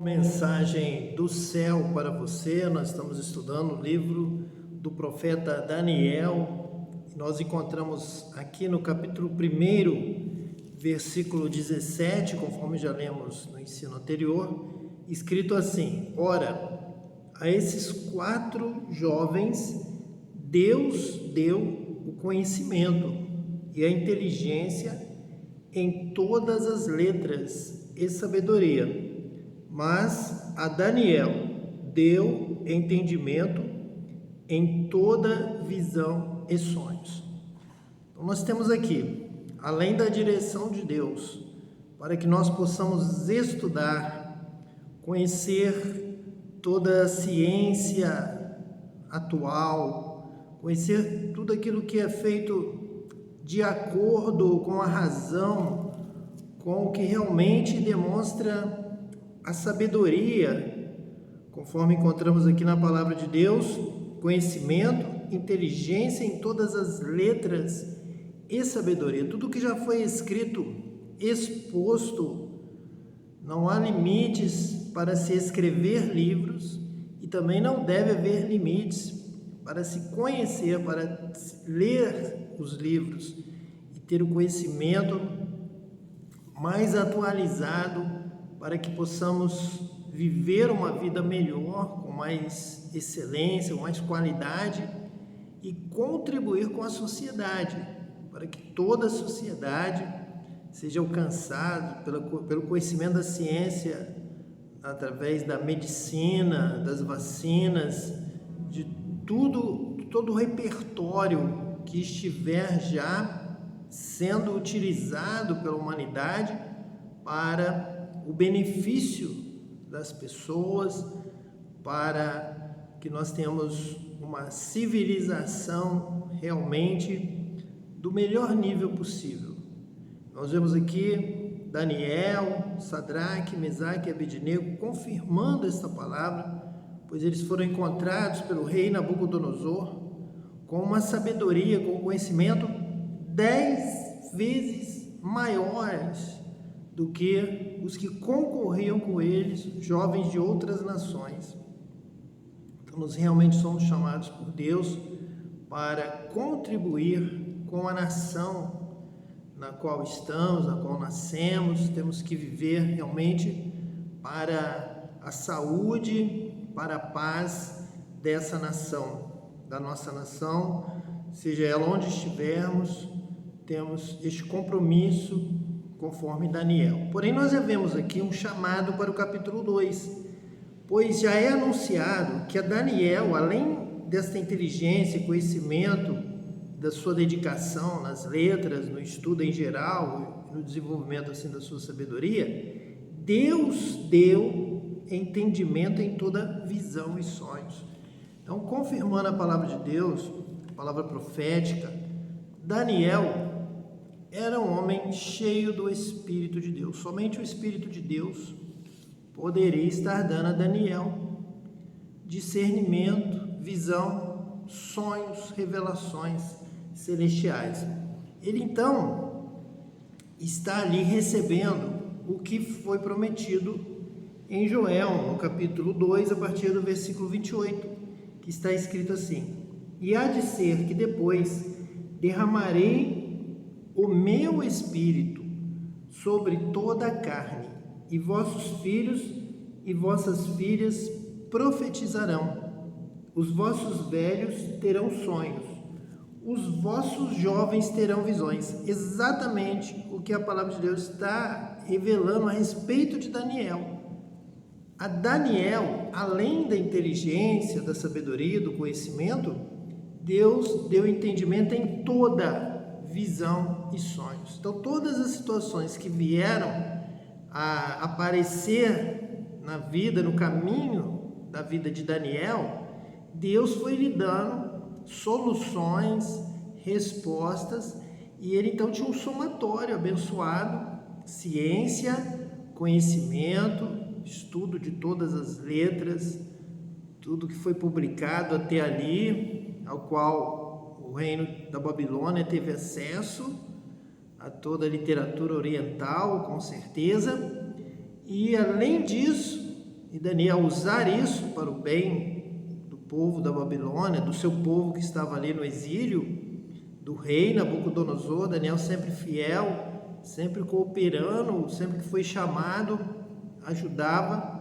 Mensagem do céu para você. Nós estamos estudando o livro do profeta Daniel. Nós encontramos aqui no capítulo 1, versículo 17, conforme já lemos no ensino anterior, escrito assim: Ora, a esses 4 jovens Deus deu o conhecimento e a inteligência em todas as letras e sabedoria. Mas a Daniel deu entendimento em toda visão e sonhos. Então nós temos aqui, além da direção de Deus, para que nós possamos estudar, conhecer toda a ciência atual, conhecer tudo aquilo que é feito de acordo com a razão, com o que realmente demonstra a sabedoria, conforme encontramos aqui na palavra de Deus, conhecimento, inteligência em todas as letras e sabedoria. Tudo que já foi escrito, exposto, não há limites para se escrever livros e também não deve haver limites para se conhecer, para ler os livros e ter o conhecimento mais atualizado, para que possamos viver uma vida melhor, com mais excelência, com mais qualidade e contribuir com a sociedade, para que toda a sociedade seja alcançada pelo conhecimento da ciência, através da medicina, das vacinas, de todo o repertório que estiver já sendo utilizado pela humanidade para o benefício das pessoas, para que nós tenhamos uma civilização realmente do melhor nível possível. Nós vemos aqui Daniel, Sadraque, Mesaque e Abednego confirmando esta palavra, pois eles foram encontrados pelo rei Nabucodonosor com uma sabedoria, com um conhecimento 10 vezes maiores do que os que concorriam com eles, jovens de outras nações. Então, nós realmente somos chamados por Deus para contribuir com a nação na qual estamos, na qual nascemos. Temos que viver realmente para a saúde, para a paz dessa nação, da nossa nação, seja ela onde estivermos, temos este compromisso conforme Daniel. Porém, nós já vemos aqui um chamado para o capítulo 2, pois já é anunciado que a Daniel, além desta inteligência e conhecimento, da sua dedicação nas letras, no estudo em geral, no desenvolvimento assim da sua sabedoria, Deus deu entendimento em toda visão e sonhos. Então, confirmando a palavra de Deus, a palavra profética, Daniel era um homem cheio do Espírito de Deus. Somente o Espírito de Deus poderia estar dando a Daniel discernimento, visão, sonhos, revelações celestiais. Ele então está ali recebendo o que foi prometido em Joel, no capítulo 2, a partir do versículo 28, que está escrito assim: E há de ser que depois derramarei o meu espírito sobre toda a carne, e vossos filhos e vossas filhas profetizarão, os vossos velhos terão sonhos, os vossos jovens terão visões. Exatamente o que a palavra de Deus está revelando a respeito de Daniel. A Daniel, além da inteligência, da sabedoria, do conhecimento, Deus deu entendimento em toda visão e sonhos. Então, todas as situações que vieram a aparecer na vida, no caminho da vida de Daniel, Deus foi lhe dando soluções, respostas, e ele então tinha um somatório abençoado: ciência, conhecimento, estudo de todas as letras, tudo que foi publicado até ali, ao qual o reino da Babilônia teve acesso a toda a literatura oriental, com certeza, e além disso, e Daniel usar isso para o bem do povo da Babilônia, do seu povo que estava ali no exílio, do rei Nabucodonosor. Daniel sempre fiel, sempre cooperando, sempre que foi chamado, ajudava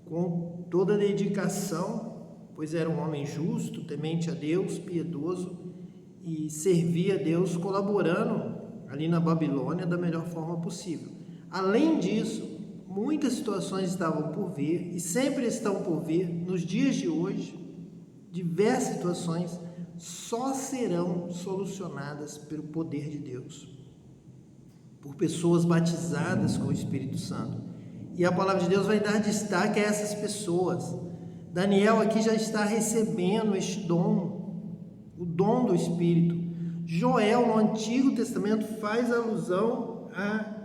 com toda a dedicação, pois era um homem justo, temente a Deus, piedoso, e servia a Deus colaborando ali na Babilônia da melhor forma possível. Além disso, muitas situações estavam por vir e sempre estão por vir nos dias de hoje. Diversas situações só serão solucionadas pelo poder de Deus, por pessoas batizadas com o Espírito Santo. E a palavra de Deus vai dar destaque a essas pessoas. Daniel aqui já está recebendo este dom, o dom do Espírito. Joel, no Antigo Testamento, faz alusão a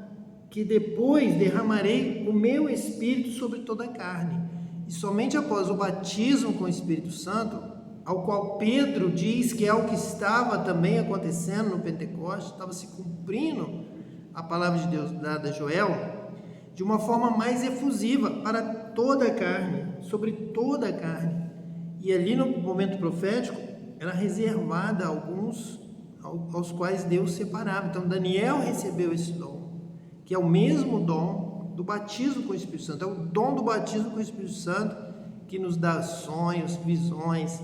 que depois derramarei o meu Espírito sobre toda a carne. E somente após o batismo com o Espírito Santo, ao qual Pedro diz que é o que estava também acontecendo no Pentecostes, estava se cumprindo a palavra de Deus dada a Joel, de uma forma mais efusiva para toda a carne, sobre toda a carne. E ali no momento profético, era reservada a alguns aos quais Deus separava. Então Daniel recebeu esse dom, que é o mesmo dom do batismo com o Espírito Santo. É o dom do batismo com o Espírito Santo que nos dá sonhos, visões,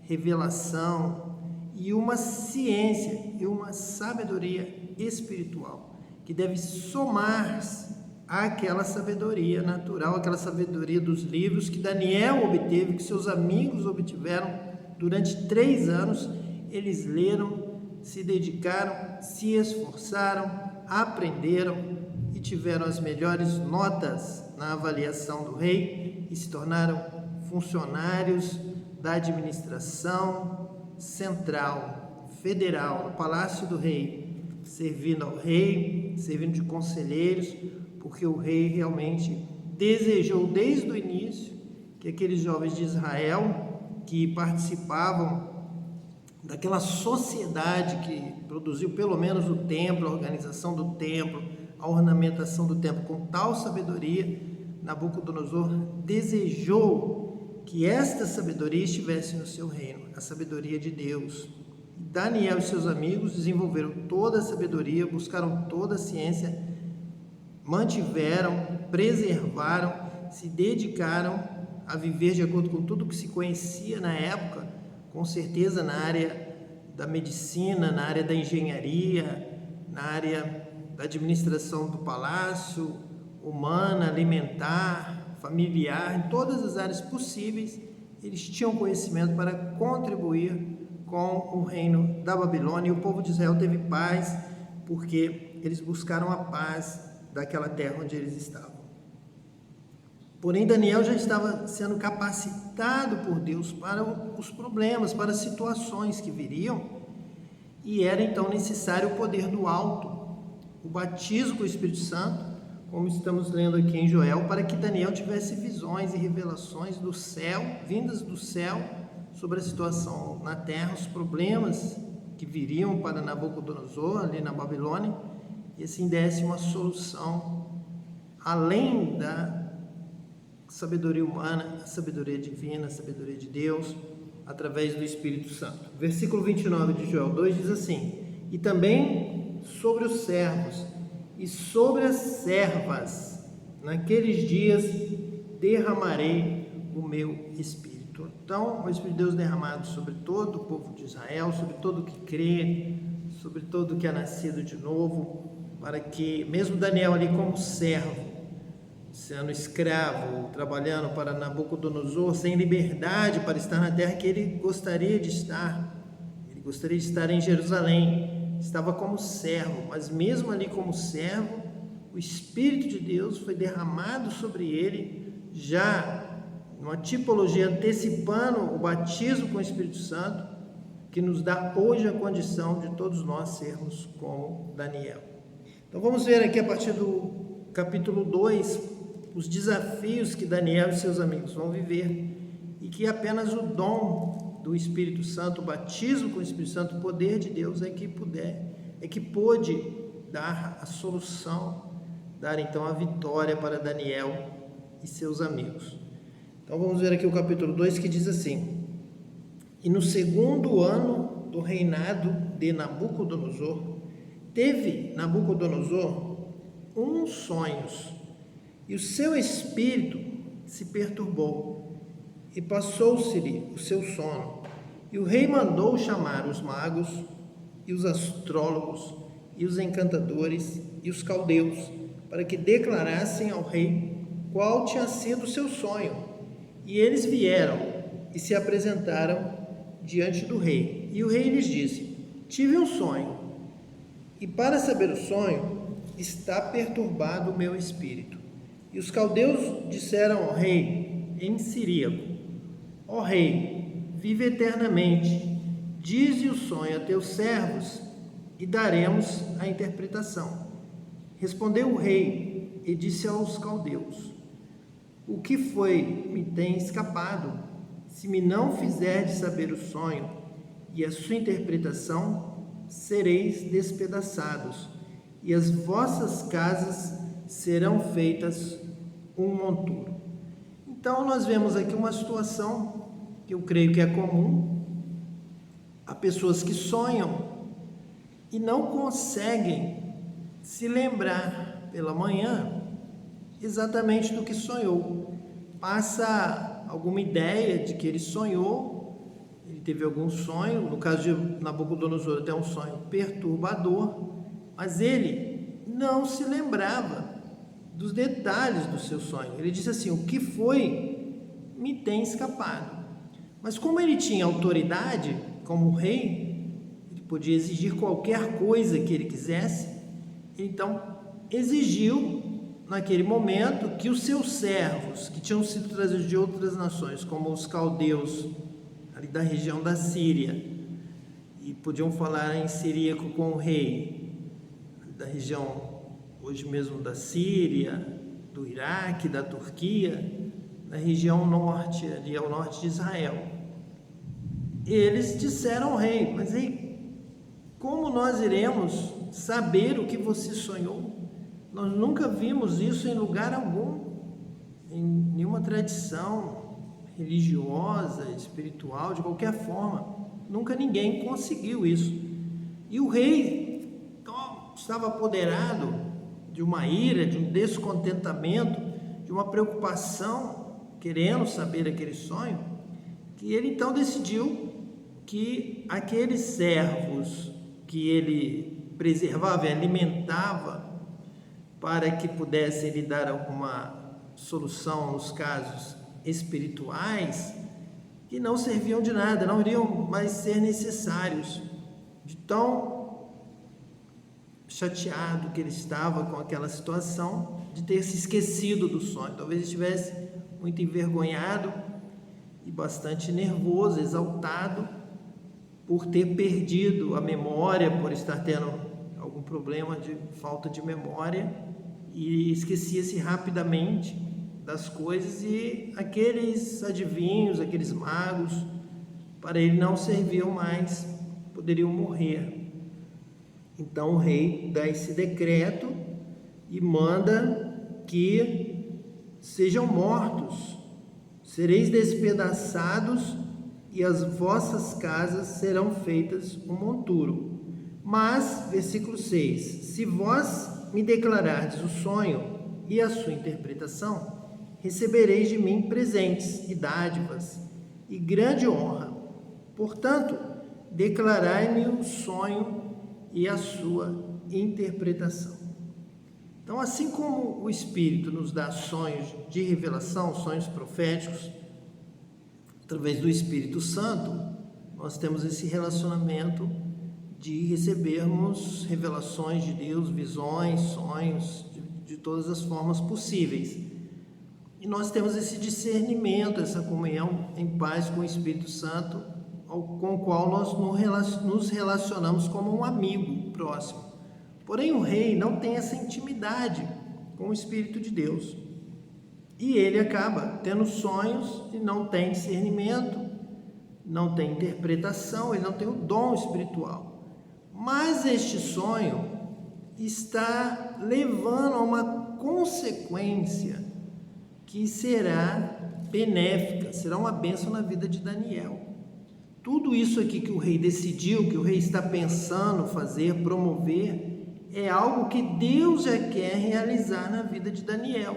revelação e uma ciência e uma sabedoria espiritual que deve somar-se àquela sabedoria natural, aquela sabedoria dos livros que Daniel obteve, que seus amigos obtiveram durante 3 anos. Eles leram, se dedicaram, se esforçaram, aprenderam e tiveram as melhores notas na avaliação do rei e se tornaram funcionários da administração central, federal, no Palácio do Rei, servindo ao rei, servindo de conselheiros, porque o rei realmente desejou desde o início que aqueles jovens de Israel que participavam daquela sociedade que produziu pelo menos o templo, a organização do templo, a ornamentação do templo com tal sabedoria, Nabucodonosor desejou que esta sabedoria estivesse no seu reino, a sabedoria de Deus. Daniel e seus amigos desenvolveram toda a sabedoria, buscaram toda a ciência, mantiveram, preservaram, se dedicaram a viver de acordo com tudo que se conhecia na época, com certeza na área da medicina, na área da engenharia, na área da administração do palácio, humana, alimentar, familiar, em todas as áreas possíveis, eles tinham conhecimento para contribuir com o reino da Babilônia, e o povo de Israel teve paz, porque eles buscaram a paz daquela terra onde eles estavam. Porém, Daniel já estava sendo capacitado por Deus para os problemas, para as situações que viriam, e era então necessário o poder do alto, o batismo com o Espírito Santo, como estamos lendo aqui em Joel, para que Daniel tivesse visões e revelações do céu, vindas do céu, sobre a situação na terra, os problemas que viriam para Nabucodonosor, ali na Babilônia, e assim desse uma solução além da sabedoria humana, a sabedoria divina, a sabedoria de Deus, através do Espírito Santo. Versículo 29 de Joel 2 diz assim: e também sobre os servos e sobre as servas, naqueles dias derramarei o meu Espírito. Então, o Espírito de Deus derramado sobre todo o povo de Israel, sobre todo o que crê, sobre todo o que é nascido de novo, para que, mesmo Daniel ali como servo, sendo escravo, trabalhando para Nabucodonosor, sem liberdade para estar na terra que ele gostaria de estar em Jerusalém, estava como servo, mas mesmo ali como servo, o Espírito de Deus foi derramado sobre ele, já numa tipologia antecipando o batismo com o Espírito Santo, que nos dá hoje a condição de todos nós sermos como Daniel. Então vamos ver aqui a partir do capítulo 2, os desafios que Daniel e seus amigos vão viver, e que apenas o dom do Espírito Santo, o batismo com o Espírito Santo, o poder de Deus é que pôde dar a solução, dar então a vitória para Daniel e seus amigos. Então vamos ver aqui o capítulo 2 que diz assim: E no segundo ano do reinado de Nabucodonosor, teve Nabucodonosor uns sonhos, e o seu espírito se perturbou, e passou-se-lhe o seu sono. E o rei mandou chamar os magos, e os astrólogos, e os encantadores, e os caldeus, para que declarassem ao rei qual tinha sido o seu sonho. E eles vieram e se apresentaram diante do rei. E o rei lhes disse: Tive um sonho, e para saber o sonho está perturbado o meu espírito. E os caldeus disseram ao rei em siríaco: Ó rei, vive eternamente, dize o sonho a teus servos e daremos a interpretação. Respondeu o rei e disse aos caldeus: O que foi me tem escapado? Se me não fizerdes saber o sonho e a sua interpretação, sereis despedaçados, e as vossas casas serão feitas um monturo. Então nós vemos aqui uma situação que eu creio que é comum. Há pessoas que sonham e não conseguem se lembrar pela manhã exatamente do que sonhou. Passa alguma ideia de que ele sonhou, ele teve algum sonho, no caso de Nabucodonosor até um sonho perturbador, mas ele não se lembrava dos detalhes do seu sonho. Ele disse assim: o que foi me tem escapado. Mas como ele tinha autoridade como rei, ele podia exigir qualquer coisa que ele quisesse, então exigiu naquele momento que os seus servos, que tinham sido trazidos de outras nações, como os caldeus ali da região da Síria, e podiam falar em siríaco com o rei da região hoje mesmo da Síria, do Iraque, da Turquia, na região norte, ali ao norte de Israel. Eles disseram ao rei: mas rei, como nós iremos saber o que você sonhou? Nós nunca vimos isso em lugar algum, em nenhuma tradição religiosa, espiritual, de qualquer forma. Nunca ninguém conseguiu isso. E o rei estava apoderado de uma ira, de um descontentamento, de uma preocupação, querendo saber aquele sonho, que ele então decidiu que aqueles servos que ele preservava e alimentava para que pudessem lhe dar alguma solução nos casos espirituais, que não serviam de nada, não iriam mais ser necessários, de tão chateado que ele estava com aquela situação de ter se esquecido do sonho. Talvez estivesse muito envergonhado e bastante nervoso, exaltado por ter perdido a memória, por estar tendo algum problema de falta de memória, e esquecia-se rapidamente das coisas, e aqueles adivinhos, aqueles magos, para ele não serviam mais, poderiam morrer. Então o rei dá esse decreto e manda que sejam mortos, sereis despedaçados, e as vossas casas serão feitas um monturo. Mas, versículo 6, se vós me declarardes o sonho e a sua interpretação, recebereis de mim presentes e dádivas e grande honra. Portanto, declarai-me o sonho e a sua interpretação. Então, assim como o Espírito nos dá sonhos de revelação, sonhos proféticos, através do Espírito Santo, nós temos esse relacionamento de recebermos revelações de Deus, visões, sonhos, de todas as formas possíveis. E nós temos esse discernimento, essa comunhão em paz com o Espírito Santo, com o qual nós nos relacionamos como um amigo próximo. Porém, o rei não tem essa intimidade com o Espírito de Deus. E ele acaba tendo sonhos e não tem discernimento, não tem interpretação, ele não tem o dom espiritual. Mas este sonho está levando a uma consequência que será benéfica, será uma bênção na vida de Daniel. Tudo isso aqui que o rei decidiu, que o rei está pensando fazer, promover, é algo que Deus já quer realizar na vida de Daniel.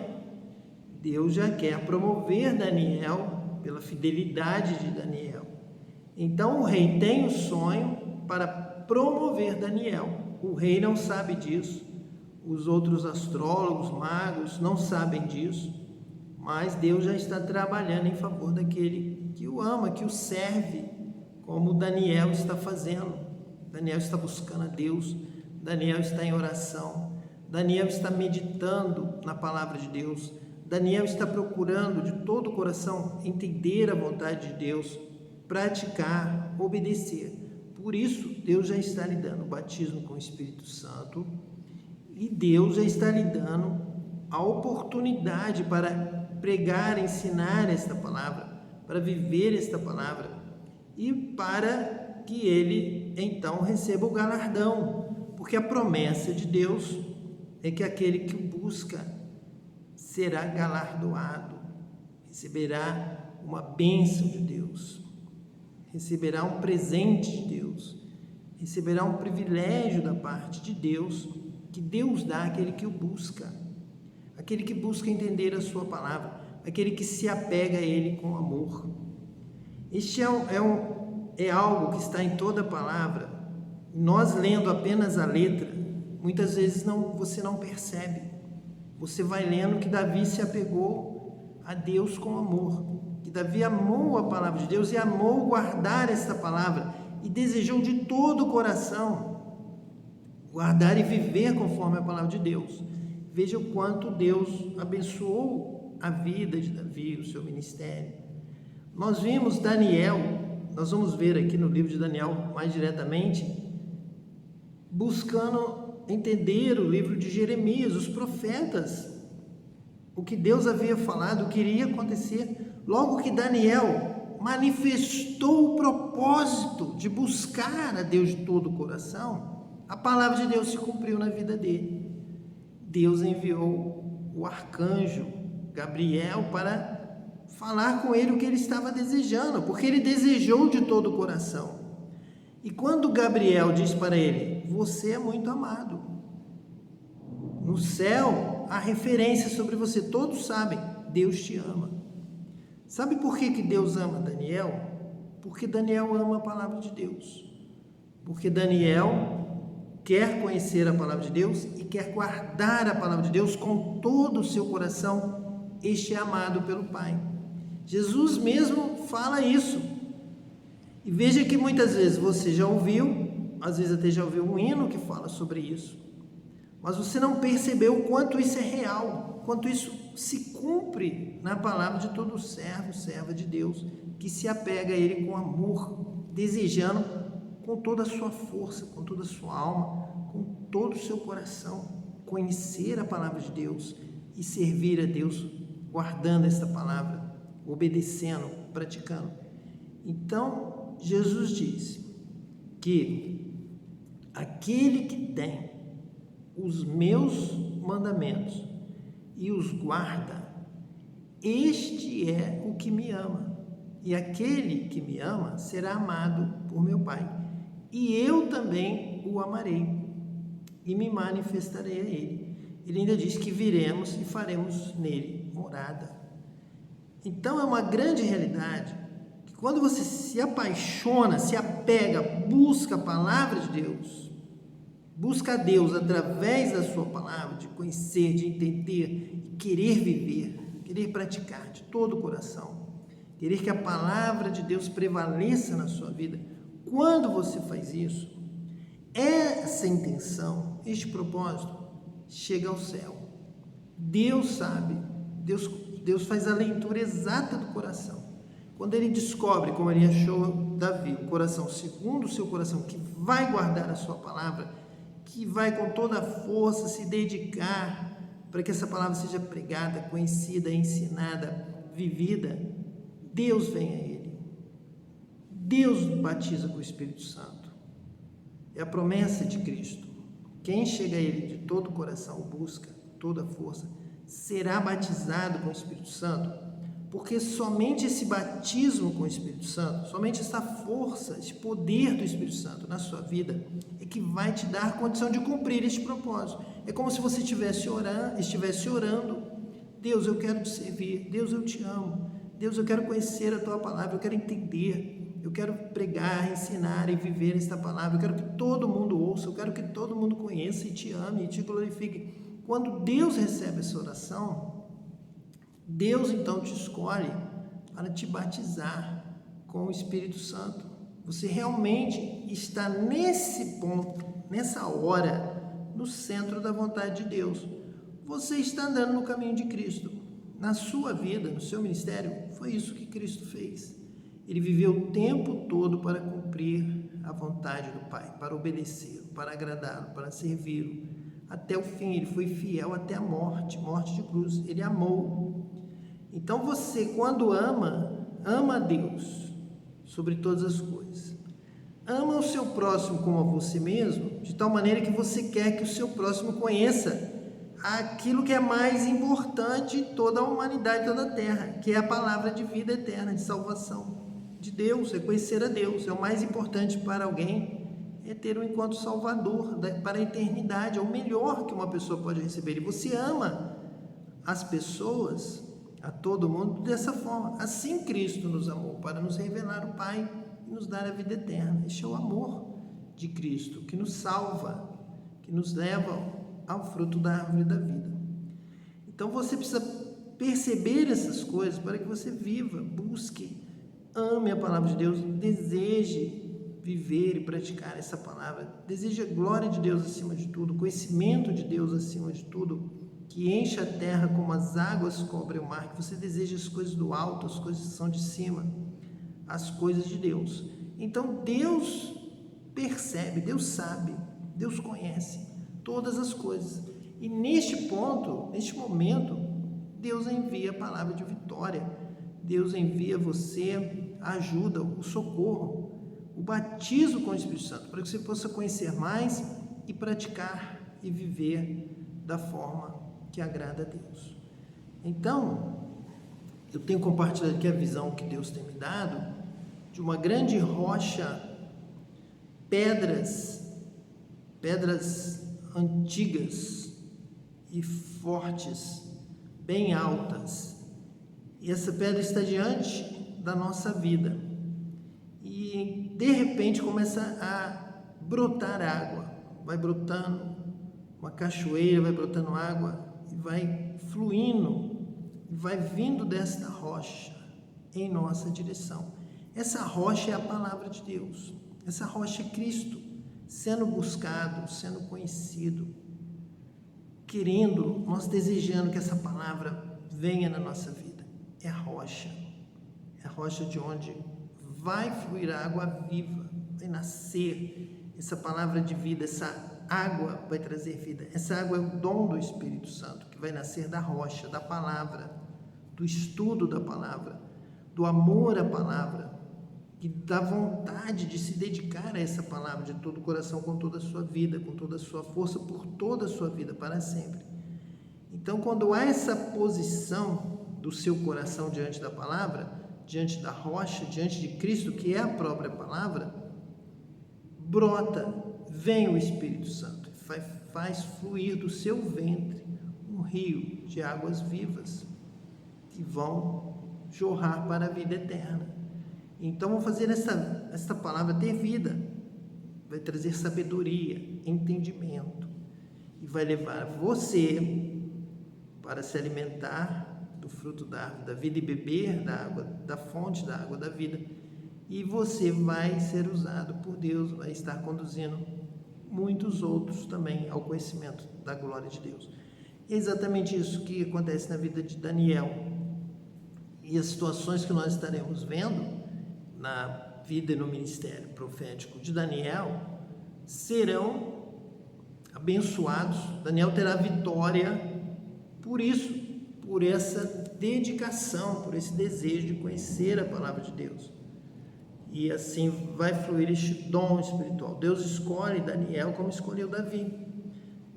Deus já quer promover Daniel pela fidelidade de Daniel. Então o rei tem o sonho para promover Daniel. O rei não sabe disso, os outros astrólogos, magos não sabem disso, mas Deus já está trabalhando em favor daquele que o ama, que o serve, como Daniel está fazendo. Daniel está buscando a Deus, Daniel está em oração, Daniel está meditando na palavra de Deus, Daniel está procurando de todo o coração entender a vontade de Deus, praticar, obedecer. Por isso, Deus já está lhe dando o batismo com o Espírito Santo e Deus já está lhe dando a oportunidade para pregar, ensinar esta palavra, para viver esta palavra e para que ele então receba o galardão, porque a promessa de Deus é que aquele que o busca será galardoado, receberá uma bênção de Deus, receberá um presente de Deus, receberá um privilégio da parte de Deus, que Deus dá àquele que o busca, aquele que busca entender a sua palavra, aquele que se apega a ele com amor. Este é algo que está em toda a palavra. Nós lendo apenas a letra, muitas vezes você não percebe. Você vai lendo que Davi se apegou a Deus com amor, que Davi amou a palavra de Deus e amou guardar esta palavra e desejou de todo o coração guardar e viver conforme a palavra de Deus. Veja o quanto Deus abençoou a vida de Davi, o seu ministério. Nós vimos Daniel, nós vamos ver aqui no livro de Daniel mais diretamente, buscando entender o livro de Jeremias, os profetas, o que Deus havia falado, o que iria acontecer. Logo que Daniel manifestou o propósito de buscar a Deus de todo o coração, a palavra de Deus se cumpriu na vida dele. Deus enviou o arcanjo Gabriel para falar com ele o que ele estava desejando, porque ele desejou de todo o coração. E quando Gabriel diz para ele: você é muito amado, no céu há referência sobre você, todos sabem, Deus te ama. Sabe por que Deus ama Daniel? Porque Daniel ama a palavra de Deus, porque Daniel quer conhecer a palavra de Deus e quer guardar a palavra de Deus com todo o seu coração. Este é amado pelo Pai. Jesus mesmo fala isso. E veja que muitas vezes você já ouviu, às vezes até já ouviu um hino que fala sobre isso, mas você não percebeu o quanto isso é real, quanto isso se cumpre na palavra de todo servo, serva de Deus, que se apega a Ele com amor, desejando com toda a sua força, com toda a sua alma, com todo o seu coração, conhecer a palavra de Deus e servir a Deus, guardando esta palavra, obedecendo, praticando. Então, Jesus diz que aquele que tem os meus mandamentos e os guarda, este é o que me ama, e aquele que me ama será amado por meu Pai, e eu também o amarei e me manifestarei a ele. Ele ainda diz que viremos e faremos nele morada. Então é uma grande realidade que quando você se apaixona, se apega, busca a palavra de Deus, busca a Deus através da sua palavra, de conhecer, de entender e querer viver, querer praticar de todo o coração, querer que a palavra de Deus prevaleça na sua vida. Quando você faz isso, essa intenção, este propósito, chega ao céu. Deus sabe, Deus faz a leitura exata do coração. Quando ele descobre, como ele achou Davi, o coração segundo o seu coração, que vai guardar a sua palavra, que vai com toda a força se dedicar para que essa palavra seja pregada, conhecida, ensinada, vivida, Deus vem a ele. Deus batiza com o Espírito Santo. É a promessa de Cristo. Quem chega a ele de todo o coração, busca toda a força, será batizado com o Espírito Santo, porque somente esse batismo com o Espírito Santo, somente essa força, esse poder do Espírito Santo na sua vida é que vai te dar condição de cumprir este propósito. É como se você estivesse orando: Deus, eu quero te servir. Deus, eu te amo. Deus, eu quero conhecer a tua palavra, eu quero entender, eu quero pregar, ensinar e viver esta palavra. Eu quero que todo mundo ouça, eu quero que todo mundo conheça e te ame e te glorifique. Quando Deus recebe essa oração, Deus então te escolhe para te batizar com o Espírito Santo. Você realmente está nesse ponto, nessa hora, no centro da vontade de Deus. Você está andando no caminho de Cristo. Na sua vida, no seu ministério, foi isso que Cristo fez. Ele viveu o tempo todo para cumprir a vontade do Pai, para obedecê-lo, para agradá-lo, para servi-lo. Até o fim, ele foi fiel até a morte de cruz. Ele amou. Então você, quando ama a Deus sobre todas as coisas. Ama o seu próximo como a você mesmo, de tal maneira que você quer que o seu próximo conheça aquilo que é mais importante em toda a humanidade, toda a terra, que é a palavra de vida eterna, de salvação de Deus, é conhecer a Deus. É o mais importante para alguém, é ter um encontro salvador para a eternidade, é o melhor que uma pessoa pode receber. E você ama as pessoas, a todo mundo, dessa forma. Assim Cristo nos amou, para nos revelar o Pai e nos dar a vida eterna. Este é o amor de Cristo, que nos salva, que nos leva ao fruto da árvore da vida. Então você precisa perceber essas coisas para que você viva, busque, ame a palavra de Deus, deseje viver e praticar essa palavra, deseje a glória de Deus acima de tudo, o conhecimento de Deus acima de tudo, que enche a terra como as águas cobrem o mar, que você deseje as coisas do alto, as coisas que são de cima, as coisas de Deus. Então Deus percebe, Deus sabe, Deus conhece todas as coisas. E neste ponto, neste momento, Deus envia a palavra de vitória. Deus envia você a ajuda, o socorro, o batismo com o Espírito Santo, para que você possa conhecer mais e praticar e viver da forma que agrada a Deus. Então, eu tenho compartilhado aqui a visão que Deus tem me dado de uma grande rocha, pedras antigas e fortes, bem altas. E essa pedra está diante da nossa vida. E de repente começa a brotar água. Vai brotando uma cachoeira, vai brotando água e vai fluindo, vai vindo desta rocha em nossa direção. Essa rocha é a palavra de Deus. Essa rocha é Cristo, sendo buscado, sendo conhecido, querendo, nós desejando que essa palavra venha na nossa vida. É a rocha de onde vai fluir a água viva, vai nascer essa palavra de vida, essa água vai trazer vida. Essa água é o dom do Espírito Santo, que vai nascer da rocha, da palavra, do estudo da palavra, do amor à palavra, e da vontade de se dedicar a essa palavra de todo o coração, com toda a sua vida, com toda a sua força, por toda a sua vida, para sempre. Então, quando há essa posição do seu coração diante da palavra, diante da rocha, diante de Cristo, que é a própria palavra, brota, vem o Espírito Santo, faz fluir do seu ventre um rio de águas vivas, que vão jorrar para a vida eterna. Então, vou fazer esta palavra ter vida, vai trazer sabedoria, entendimento, e vai levar você para se alimentar do fruto da árvore da vida e beber da água, da fonte da água da vida, e você vai ser usado por Deus, vai estar conduzindo muitos outros também ao conhecimento da glória de Deus. É exatamente isso que acontece na vida de Daniel, e as situações que nós estaremos vendo na vida e no ministério profético de Daniel serão abençoados. Daniel terá vitória por isso, por essa dedicação, por esse desejo de conhecer a palavra de Deus. E assim vai fluir este dom espiritual. Deus escolhe Daniel como escolheu Davi.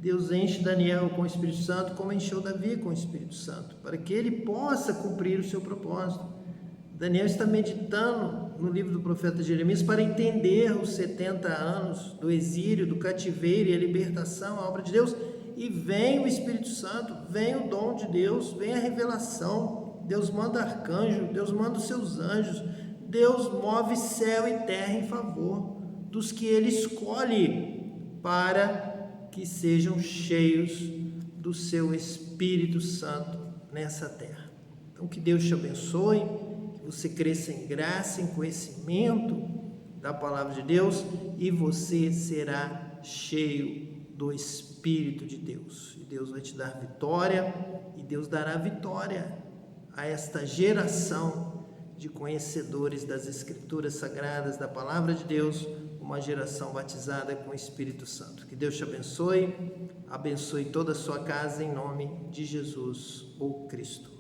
Deus enche Daniel com o Espírito Santo, como encheu Davi com o Espírito Santo, para que ele possa cumprir o seu propósito. Daniel está meditando no livro do profeta Jeremias para entender os 70 anos do exílio, do cativeiro e a libertação, a obra de Deus. E vem o Espírito Santo, vem o dom de Deus, vem a revelação. Deus manda arcanjo, Deus manda os seus anjos, Deus move céu e terra em favor dos que Ele escolhe para que sejam cheios do seu Espírito Santo nessa terra. Então, que Deus te abençoe, que você cresça em graça, em conhecimento da palavra de Deus, e você será cheio do Espírito de Deus. E Deus vai te dar vitória, e Deus dará vitória a esta geração de conhecedores das Escrituras Sagradas, da palavra de Deus, uma geração batizada com o Espírito Santo. Que Deus te abençoe, abençoe toda a sua casa em nome de Jesus, o Cristo.